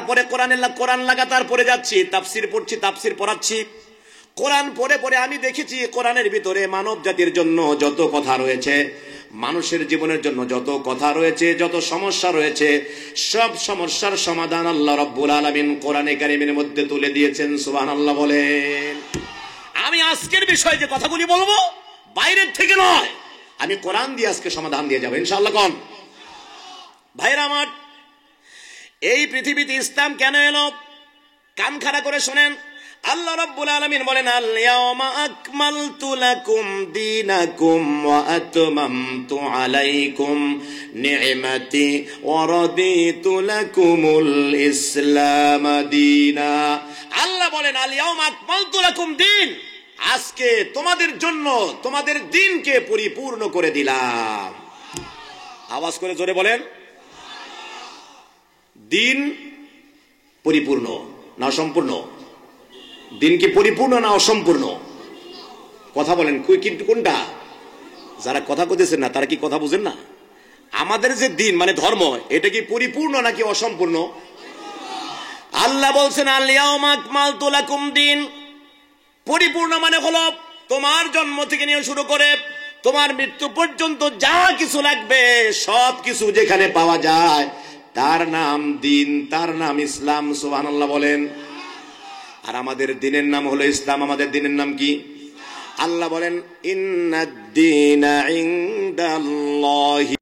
তারপরে কোরআন লাগাতার পড়ে যাচ্ছি, তাফসির পড়ছি, তাফসির পড়াচ্ছি। কোরআন পড়ে পড়ে আমি দেখেছি কোরআনের ভিতরে মানব জাতির জন্য যত কথা রয়েছে, মানুষের জীবনের জন্য যত কথা রয়েছে, যত সমস্যা রয়েছে, সব সমস্যার সমাধান আল্লাহ রাব্বুল আলামিন কোরআনে কারীমের মধ্যে তুলে দিয়েছেন। সুবহানাল্লাহ বলেন। আমি আজকের বিষয়ে যে কথাগুলি বলবো বাইরের থেকে নয়, আমি কোরআন দিয়ে আজকে সমাধান দিয়ে যাবো ইনশাআল্লাহ। কোন ভাইরা আমার, এই পৃথিবীতে ইসলাম কেন এলো? কান খাড়া করে শোনেন। আল্লাহ রাব্বুল আলামিন বলেন, আল ইয়াওমা আকমালতু লাকুম দীনাকুম ওয়া আতমামতু আলাইকুম নি'মাতি ওয়া রাদিতু লাকুমুল ইসলাম দীনা। আল্লাহ বলেন, আল ইয়াওমা আকমালতু লাকুম দীন, আজকে তোমাদের জন্য তোমাদের দিনকে পরিপূর্ণ করে দিলাম। আওয়াজ করে জোরে বলেন, দিন পরিপূর্ণ না অসম্পূর্ণ? দিন কি পরিপূর্ণ না অসম্পূর্ণ? কথা বলেন, কিন্তু কোনটা? যারা কথা কইতেছেন না তারা কি কথা বুঝেন না? আমাদের যে দিন মানে ধর্ম, এটা কি পরিপূর্ণ নাকি অসম্পূর্ণ? আল্লাহ বলছেন, আল ইয়াওমা আকমালতু লাকুম দীন, পরিপূর্ণ মানে হলো তোমার জন্ম থেকে নিয়ে শুরু করে তোমার মৃত্যু পর্যন্ত যা কিছু লাগবে সব কিছু যেখানে পাওয়া যায় তার নাম দিন, তার নাম ইসলাম। সুবহানাল্লাহ বলেন। আর আমাদের দিনের নাম হলো ইসলাম। আমাদের দিনের নাম কি? আল্লাহ বলেন, ইন্নাদ দীনা ইনদাল্লাহি